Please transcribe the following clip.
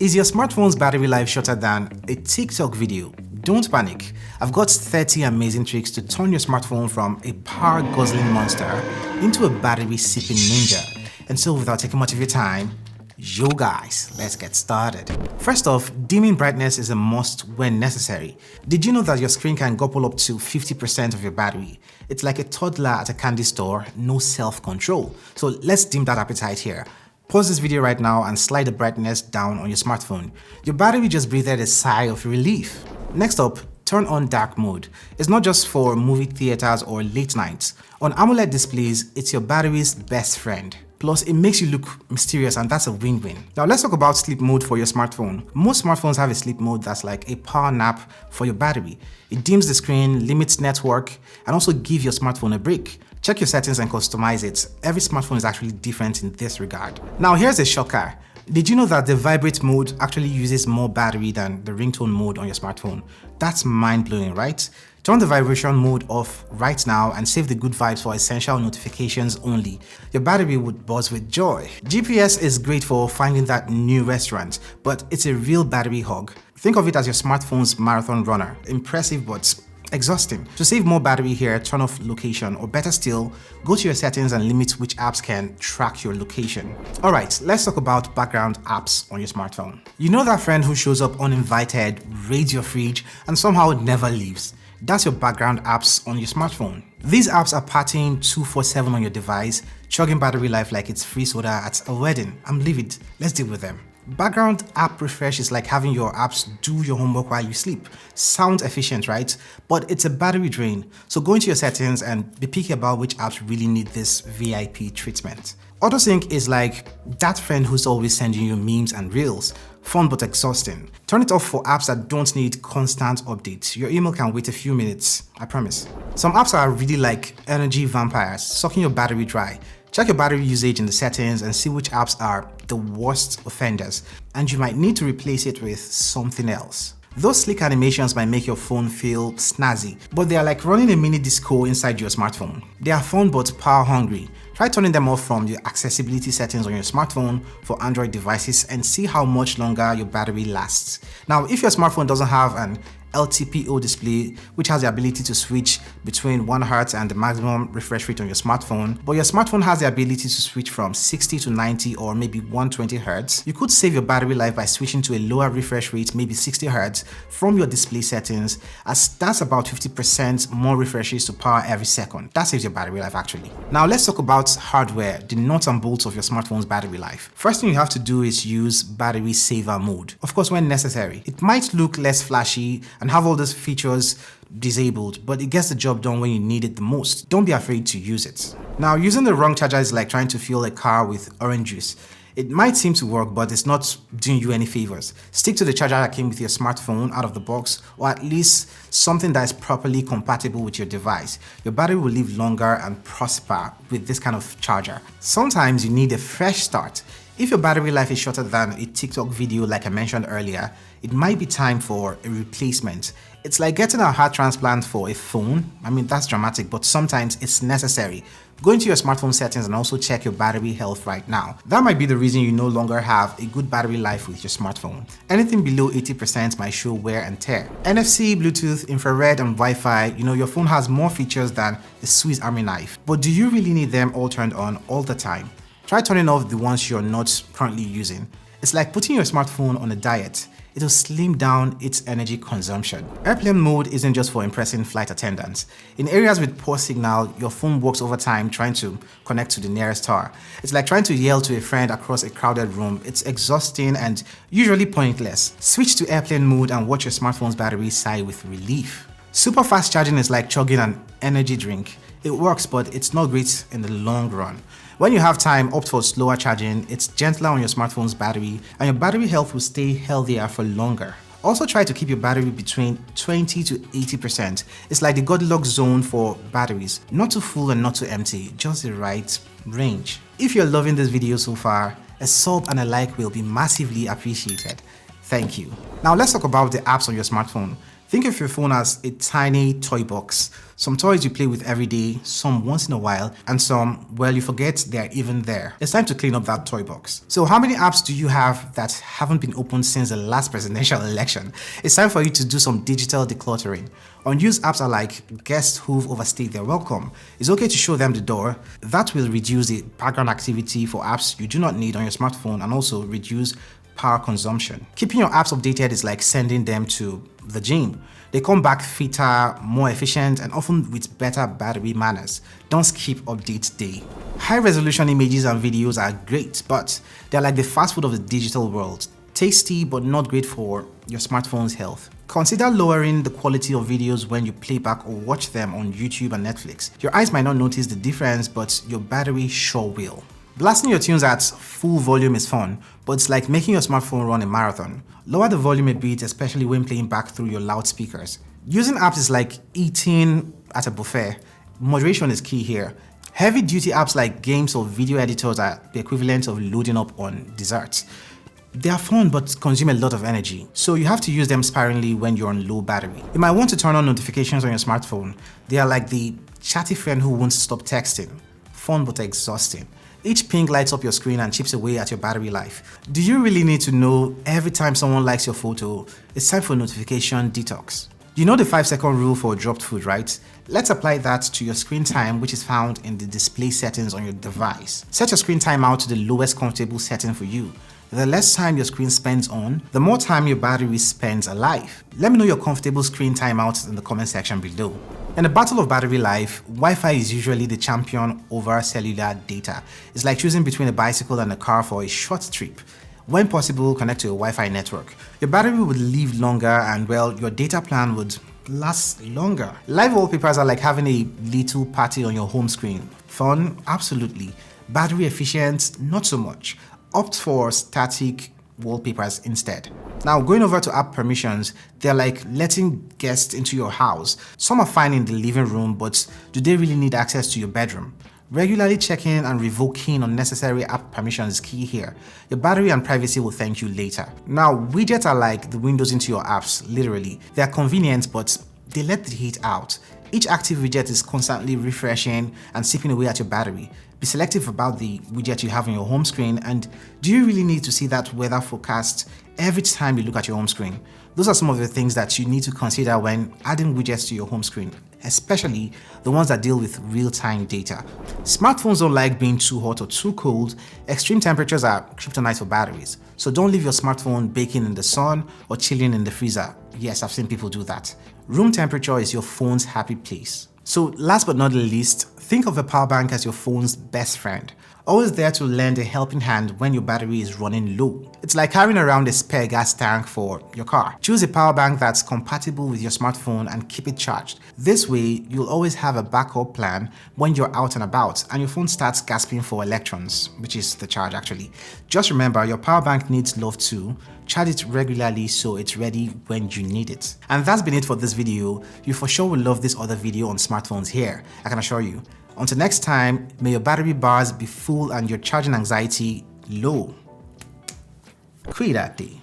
Is your smartphone's battery life shorter than a TikTok video? Don't panic. I've got 30 amazing tricks to turn your smartphone from a power-guzzling monster into a battery-sipping ninja. And so without taking much of your time, yo guys, let's get started. First off, dimming brightness is a must when necessary. Did you know that your screen can gobble up to 50% of your battery? It's like a toddler at a candy store, no self-control. So let's dim that appetite here. Pause this video right now and slide the brightness down on your smartphone. Your battery just breathed a sigh of relief. Next up, turn on dark mode. It's not just for movie theaters or late nights. On AMOLED displays, it's your battery's best friend. Plus, it makes you look mysterious, and that's a win-win. Now let's talk about sleep mode for your smartphone. Most smartphones have a sleep mode that's like a power nap for your battery. It dims the screen, limits network, and also gives your smartphone a break. Check your settings and customize it. Every smartphone is actually different in this regard. Now here's a shocker. Did you know that the Vibrate mode actually uses more battery than the ringtone mode on your smartphone? That's mind-blowing, right? Turn the vibration mode off right now and save the good vibes for essential notifications only. Your battery would buzz with joy. GPS is great for finding that new restaurant, but it's a real battery hog. Think of it as your smartphone's marathon runner. Impressive but exhausting. To save more battery here, turn off location, or better still, go to your settings and limit which apps can track your location. Alright, let's talk about background apps on your smartphone. You know that friend who shows up uninvited, raids your fridge, and somehow never leaves? That's your background apps on your smartphone. These apps are partying 24/7 on your device, chugging battery life like it's free soda at a wedding. I'm livid. Let's deal with them. Background app refresh is like having your apps do your homework while you sleep. Sounds efficient, right? But it's a battery drain. So go into your settings and be picky about which apps really need this VIP treatment. Autosync is like that friend who's always sending you memes and reels. Fun but exhausting. Turn it off for apps that don't need constant updates. Your email can wait a few minutes, I promise. Some apps are really like energy vampires, sucking your battery dry. Check your battery usage in the settings and see which apps are the worst offenders, and you might need to replace it with something else. Those slick animations might make your phone feel snazzy, but they are like running a mini disco inside your smartphone. They are fun but power hungry. Try turning them off from the accessibility settings on your smartphone for Android devices and see how much longer your battery lasts. Now, if your smartphone doesn't have an LTPO display, which has the ability to switch between 1 Hz and the maximum refresh rate on your smartphone, but your smartphone has the ability to switch from 60 to 90 or maybe 120 Hz, you could save your battery life by switching to a lower refresh rate, maybe 60 Hz, from your display settings, as that's about 50% more refreshes to power every second. That saves your battery life actually. Now let's talk about hardware, the nuts and bolts of your smartphone's battery life. First thing you have to do is use battery saver mode. Of course, when necessary. It might look less flashy and have all those features disabled, but it gets the job done when you need it the most. Don't be afraid to use it. Now, using the wrong charger is like trying to fill a car with orange juice. It might seem to work, but it's not doing you any favors. Stick to the charger that came with your smartphone out of the box, or at least something that is properly compatible with your device. Your battery will live longer and prosper with this kind of charger. Sometimes you need a fresh start. If your battery life is shorter than a TikTok video like I mentioned earlier, it might be time for a replacement. It's like getting a heart transplant for a phone. I mean, that's dramatic, but sometimes it's necessary. Go into your smartphone settings and also check your battery health right now. That might be the reason you no longer have a good battery life with your smartphone. Anything below 80% might show wear and tear. NFC, Bluetooth, infrared, and Wi-Fi, your phone has more features than a Swiss Army knife. But do you really need them all turned on all the time? Try turning off the ones you're not currently using. It's like putting your smartphone on a diet. It'll slim down its energy consumption. Airplane mode isn't just for impressing flight attendants. In areas with poor signal, your phone works overtime trying to connect to the nearest tower. It's like trying to yell to a friend across a crowded room. It's exhausting and usually pointless. Switch to airplane mode and watch your smartphone's battery sigh with relief. Super fast charging is like chugging an energy drink. It works, but it's not great in the long run. When you have time, opt for slower charging. It's gentler on your smartphone's battery, and your battery health will stay healthier for longer. Also try to keep your battery between 20 to 80%. It's like the Goldilocks zone for batteries. Not too full and not too empty, just the right range. If you're loving this video so far, a sub and a like will be massively appreciated. Thank you. Now let's talk about the apps on your smartphone. Think of your phone as a tiny toy box. Some toys you play with every day, some once in a while, and some, well, you forget they're even there. It's time to clean up that toy box. So how many apps do you have that haven't been opened since the last presidential election? It's time for you to do some digital decluttering. Unused apps are like guests who've overstayed their welcome. It's okay to show them the door. That will reduce the background activity for apps you do not need on your smartphone and also reduce power consumption. Keeping your apps updated is like sending them to the gym. They come back fitter, more efficient, and often with better battery manners. Don't skip update day. High-resolution images and videos are great, but they're like the fast food of the digital world. Tasty, but not great for your smartphone's health. Consider lowering the quality of videos when you play back or watch them on YouTube and Netflix. Your eyes might not notice the difference, but your battery sure will. Blasting your tunes at full volume is fun, but it's like making your smartphone run a marathon. Lower the volume a bit, especially when playing back through your loudspeakers. Using apps is like eating at a buffet. Moderation is key here. Heavy-duty apps like games or video editors are the equivalent of loading up on desserts. They are fun but consume a lot of energy, so you have to use them sparingly when you're on low battery. You might want to turn on notifications on your smartphone. They are like the chatty friend who won't stop texting. Fun but exhausting. Each ping lights up your screen and chips away at your battery life. Do you really need to know every time someone likes your photo? It's time for notification detox. You know the 5-second rule for dropped food, right? Let's apply that to your screen time, which is found in the display settings on your device. Set your screen timeout to the lowest comfortable setting for you. The less time your screen spends on, the more time your battery spends alive. Let me know your comfortable screen timeout in the comment section below. In the battle of battery life, Wi-Fi is usually the champion over cellular data. It's like choosing between a bicycle and a car for a short trip. When possible, connect to a Wi-Fi network. Your battery would live longer and, well, your data plan would last longer. Live wallpapers are like having a little party on your home screen. Fun? Absolutely. Battery efficient? Not so much. Opt for static wallpapers instead. Now, going over to app permissions, they're like letting guests into your house. Some are fine in the living room, but do they really need access to your bedroom? Regularly checking and revoking unnecessary app permissions is key here. Your battery and privacy will thank you later. Now, widgets are like the windows into your apps, literally. They are convenient, but they let the heat out. Each active widget is constantly refreshing and sipping away at your battery. Be selective about the widget you have on your home screen, and do you really need to see that weather forecast every time you look at your home screen? Those are some of the things that you need to consider when adding widgets to your home screen, especially the ones that deal with real-time data. Smartphones don't like being too hot or too cold. Extreme temperatures are kryptonite for batteries, so don't leave your smartphone baking in the sun or chilling in the freezer. Yes, I've seen people do that. Room temperature is your phone's happy place. So last but not least, think of a power bank as your phone's best friend. Always there to lend a helping hand when your battery is running low. It's like carrying around a spare gas tank for your car. Choose a power bank that's compatible with your smartphone and keep it charged. This way, you'll always have a backup plan when you're out and about and your phone starts gasping for electrons, which is the charge actually. Just remember, your power bank needs love too. Charge it regularly so it's ready when you need it. And that's been it for this video. You for sure will love this other video on smartphones here, I can assure you. Until next time, may your battery bars be full and your charging anxiety low. Create that day.